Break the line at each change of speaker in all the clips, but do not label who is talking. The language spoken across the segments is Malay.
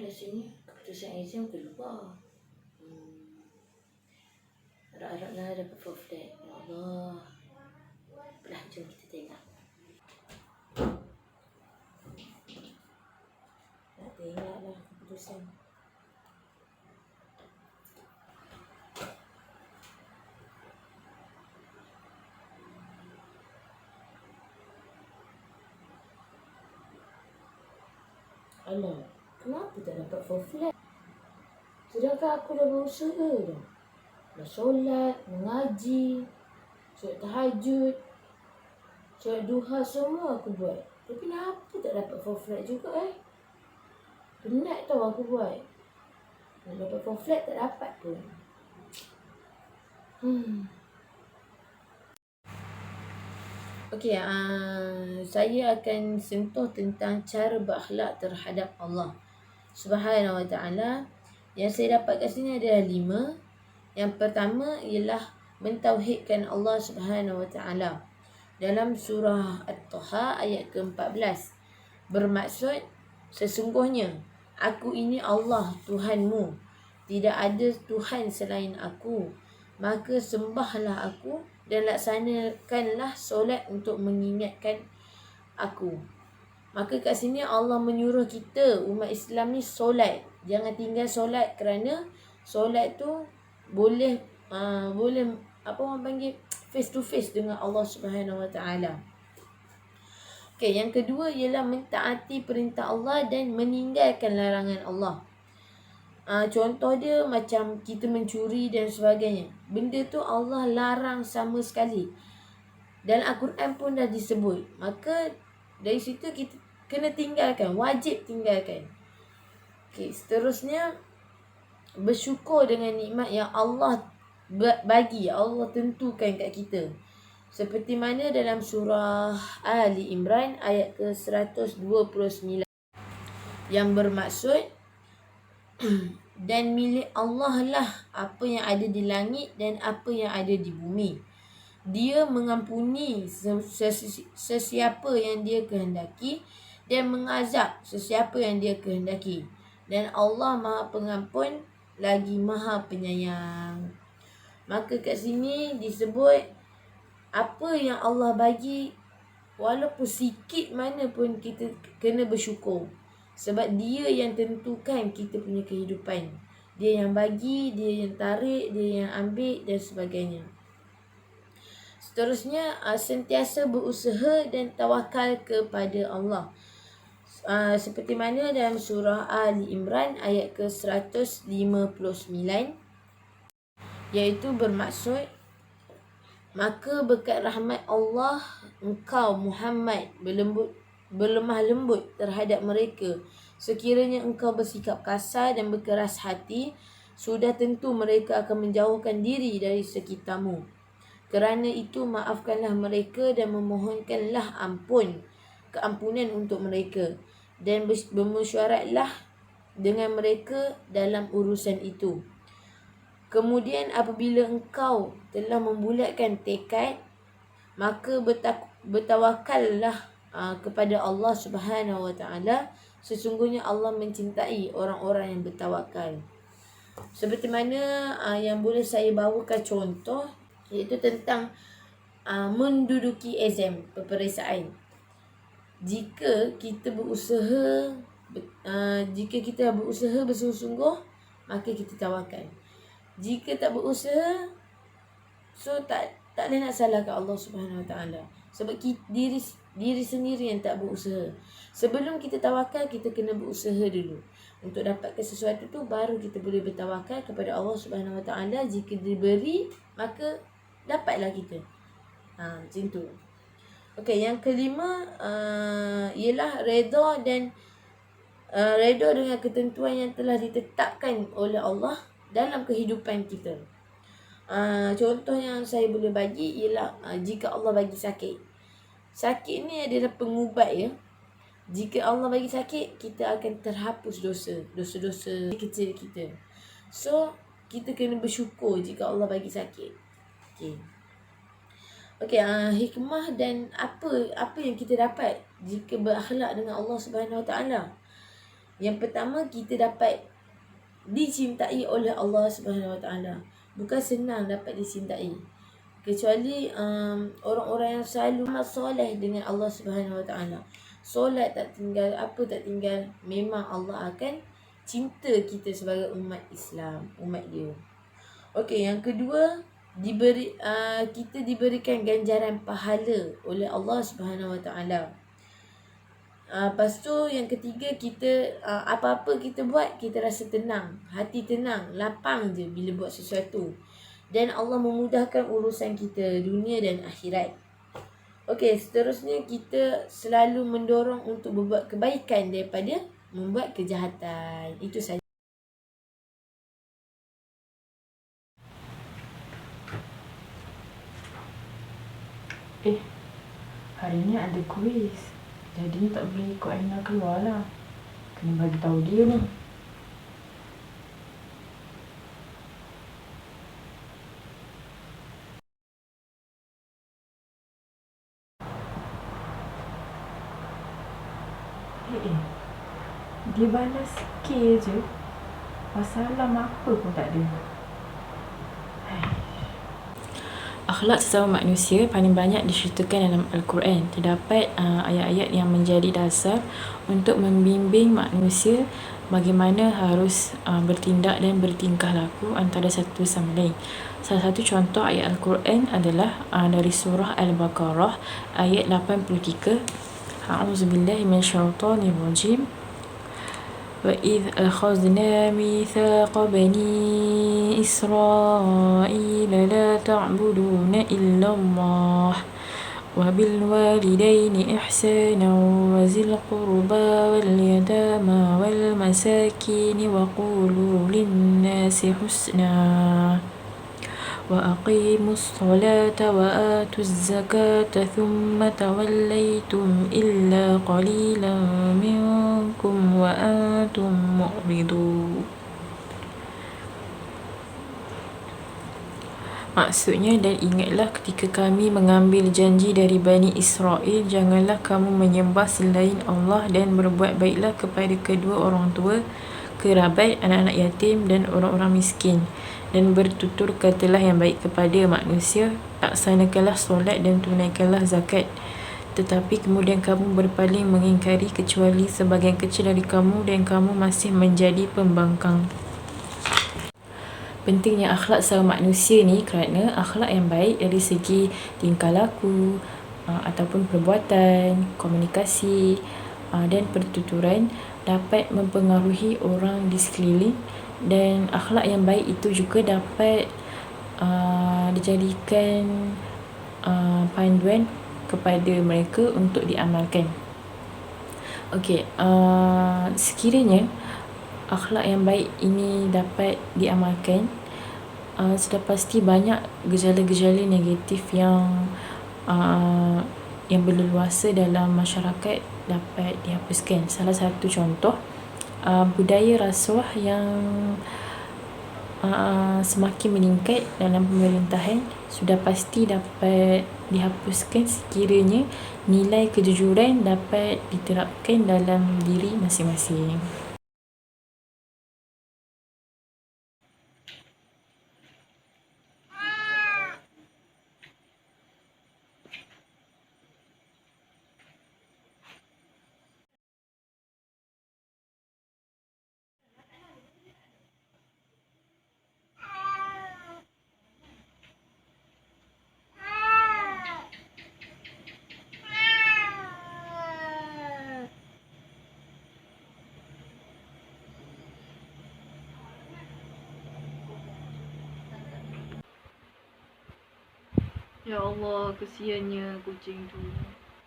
Rasanya keputusan exam keluar. Harap-haraplah dapat full flat. Ya Allah. Apalah, jom kita tengok. Nak tengoklah keputusan. Alah, kenapa tak dapat full flat? Sedangkan aku dah berusaha dah. Dah solat, mengaji, solat tahajud, solat duha, semua aku buat. Tapi kenapa tak dapat full flat juga Penat tau aku buat. Nak dapat full flat tak dapat pun. Okey, saya akan sentuh tentang cara berakhlak terhadap Allah Subhanahu Wa Taala. Yang saya dapat kat sini adalah 5. Yang pertama ialah mentauhidkan Allah Subhanahu Wa Taala. Dalam surah At-Taha ayat ke-14 bermaksud, sesungguhnya aku ini Allah Tuhanmu, tidak ada Tuhan selain aku, maka sembahlah aku dan laksanakanlah solat untuk mengingatkan aku. Maka kat sini Allah menyuruh kita umat Islam ni solat. Jangan tinggal solat, kerana solat tu boleh apa orang panggil, face to face dengan Allah Subhanahu Wa Taala. Okey, yang kedua ialah mentaati perintah Allah dan meninggalkan larangan Allah. Contoh dia macam kita mencuri dan sebagainya. Benda tu Allah larang sama sekali. Dan Al-Quran pun dah disebut. Maka dari situ kita kena tinggalkan, wajib tinggalkan. Okey, seterusnya bersyukur dengan nikmat yang Allah bagi, Allah tentukan kat kita. Seperti mana dalam surah Ali Imran ayat ke-129 yang bermaksud, dan milik Allah lah apa yang ada di langit dan apa yang ada di bumi. Dia mengampuni sesiapa yang dia kehendaki dan mengazab sesiapa yang dia kehendaki. Dan Allah Maha Pengampun lagi Maha Penyayang. Maka kat sini disebut apa yang Allah bagi, walaupun sikit mana pun kita kena bersyukur. Sebab dia yang tentukan kita punya kehidupan. Dia yang bagi, dia yang tarik, dia yang ambil dan sebagainya. Seterusnya, sentiasa berusaha dan tawakal kepada Allah. Seperti mana dalam surah Ali Imran ayat ke-159, iaitu bermaksud, maka berkat rahmat Allah engkau Muhammad berlemah lembut terhadap mereka. Sekiranya engkau bersikap kasar dan berkeras hati, sudah tentu mereka akan menjauhkan diri dari sekitarmu. Kerana itu maafkanlah mereka dan memohonkanlah keampunan untuk mereka, dan bermusyaratlah dengan mereka dalam urusan itu. Kemudian apabila engkau telah membulatkan tekad, maka bertawakallah kepada Allah Subhanahu Wa Taala. Sesungguhnya Allah mencintai orang-orang yang bertawakal. Seperti mana yang boleh saya bawakan contoh, iaitu tentang menduduki exam, peperiksaan. Jika kita berusaha bersungguh-sungguh, maka kita tawakal. Jika tak berusaha, so tak boleh nak salahkan Allah Subhanahu Wa Taala. Sebab diri sendiri yang tak berusaha. Sebelum kita tawakal, kita kena berusaha dulu. Untuk dapatkan sesuatu tu, baru kita boleh bertawakal kepada Allah Subhanahu Wa Taala. Jika diberi, maka dapatlah kita. Macam tu. Okey, yang kelima ialah redha dengan ketentuan yang telah ditetapkan oleh Allah dalam kehidupan kita. Contoh yang saya boleh bagi ialah jika Allah bagi sakit. Sakit ni adalah pengubat ya. Jika Allah bagi sakit, kita akan terhapus dosa-dosa kecil kita. So, kita kena bersyukur jika Allah bagi sakit. Okey, hikmah dan apa yang kita dapat jika berakhlak dengan Allah Subhanahu Wa Taala. Yang pertama, kita dapat dicintai oleh Allah Subhanahu Wa Taala. Bukan senang dapat dicintai. Kecuali orang-orang yang selalu amal soleh dengan Allah Subhanahu Wa Taala. Solat tak tinggal, apa tak tinggal, memang Allah akan cinta kita sebagai umat Islam, umat dia. Okey, yang kedua, kita diberikan ganjaran pahala oleh Allah Subhanahu Wa Taala. Lepas tu yang ketiga, kita apa-apa kita buat, kita rasa tenang, hati tenang, lapang je bila buat sesuatu. Dan Allah memudahkan urusan kita dunia dan akhirat. Okey, seterusnya kita selalu mendorong untuk berbuat kebaikan daripada membuat kejahatan. Itu saja.
Hari ni ada kuis. Jadi tak boleh ikut Aina keluar lah. Kena bagi tahu dia ni. Dia balas sikit je. Salam apa pun tak ada. Akhlak sesama manusia paling banyak diceritakan dalam Al-Quran. Terdapat ayat-ayat yang menjadi dasar untuk membimbing manusia bagaimana harus bertindak dan bertingkah laku antara satu sama lain. Salah satu contoh ayat Al-Quran adalah dari surah Al-Baqarah ayat 83. A'udzubillahi minasyaitonirrajim. وَإِذْ أَخَذْنَا مِيثَاقَ بَنِي إِسْرَائِيلَ لَا تَعْبُدُونَ إِلَّا اللَّهَ وَبِالْوَالِدَيْنِ إِحْسَانًا وَذِي الْقُرْبَى وَالْيَتَامَى وَالْمَسَاكِينِ وَقُولُوا لِلنَّاسِ حُسْنًا وَأَقِيمُوا الصَّلَاةَ وَآتُوا الزَّكَاةَ ثُمَّ تَوَلَّيْتُمْ إِلَّا قَلِيلًا مِنْكُمْ وَأَنْتُمْ مُعْرِضُونَ. Maksudnya, dan ingatlah ketika kami mengambil janji dari Bani Israel, janganlah kamu menyembah selain Allah dan berbuat baiklah kepada kedua orang tua, kerabat, anak-anak yatim dan orang-orang miskin, dan bertutur katalah yang baik kepada manusia, laksanakanlah solat dan tunaikanlah zakat. Tetapi kemudian kamu berpaling mengingkari kecuali sebahagian kecil dari kamu dan kamu masih menjadi pembangkang. Pentingnya akhlak sesama manusia ni kerana akhlak yang baik dari segi tingkah laku ataupun perbuatan, komunikasi dan pertuturan dapat mempengaruhi orang di sekeliling, dan akhlak yang baik itu juga dapat dijadikan panduan kepada mereka untuk diamalkan. Okey, sekiranya akhlak yang baik ini dapat diamalkan, sudah pasti banyak gejala-gejala negatif yang berleluasa dalam masyarakat dapat dihapuskan. Salah satu contoh, budaya rasuah yang semakin meningkat dalam pemerintahan sudah pasti dapat dihapuskan sekiranya nilai kejujuran dapat diterapkan dalam diri masing-masing.
Ya Allah, kesiannya kucing tu.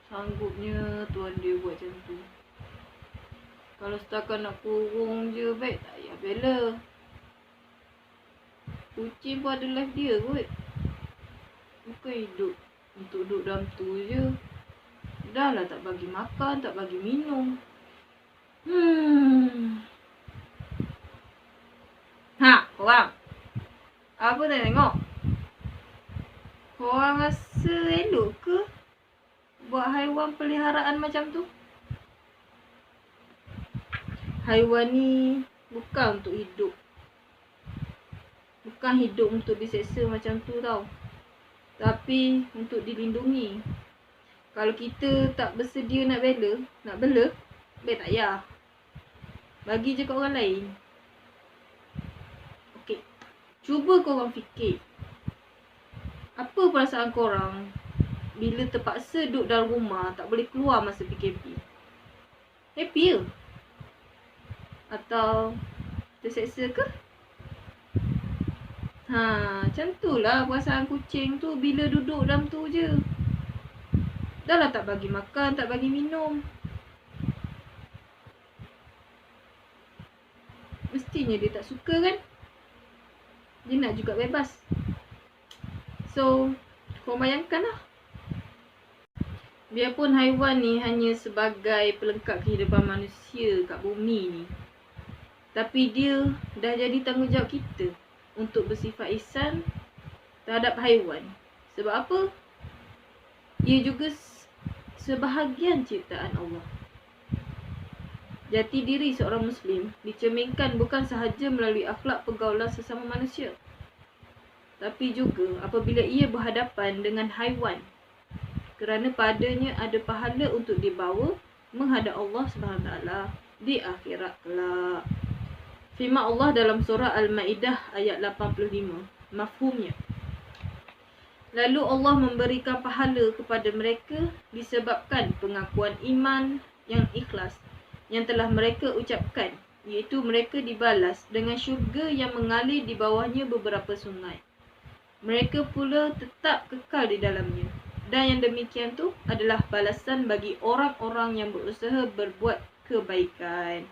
Sanggupnya tuan dia buat macam tu. Kalau setakat nak kurung je, baik tak payah bela. Kucing pun ada life dia kot. Bukan hidup untuk duduk dalam tu je. Dah lah tak bagi makan, tak bagi minum. Ha, korang. Apa tak tengok? Korang rasa elok ke buat haiwan peliharaan macam tu? haiwan ni bukan untuk hidup. Bukan hidup untuk diseksa macam tu tau. Tapi untuk dilindungi. Kalau kita tak bersedia nak bela, baik tak payah. Bagi je kat orang lain. Okey. Cuba korang fikir. Apa perasaan korang bila terpaksa duduk dalam rumah, tak boleh keluar masa PKP? Happy ke? Atau terseksa ke? Macam tu lah perasaan kucing tu bila duduk dalam tu je. Dah lah tak bagi makan, tak bagi minum. Mestinya dia tak suka kan? Dia nak juga bebas. So, korang bayangkan lah. Biarpun haiwan ni hanya sebagai pelengkap kehidupan manusia kat bumi ni, tapi dia dah jadi tanggungjawab kita untuk bersifat ihsan terhadap haiwan. Sebab apa? Ia juga sebahagian ciptaan Allah. Jati diri seorang Muslim dicerminkan bukan sahaja melalui akhlak pergaulan sesama manusia, tapi juga apabila ia berhadapan dengan haiwan, kerana padanya ada pahala untuk dibawa menghadap Allah SWT di akhirat kelak. Firman Allah dalam surah Al-Ma'idah ayat 85, mafhumnya. Lalu Allah memberikan pahala kepada mereka disebabkan pengakuan iman yang ikhlas yang telah mereka ucapkan, iaitu mereka dibalas dengan syurga yang mengalir di bawahnya beberapa sungai. Mereka pula tetap kekal di dalamnya. Dan yang demikian tu adalah balasan bagi orang-orang yang berusaha berbuat kebaikan.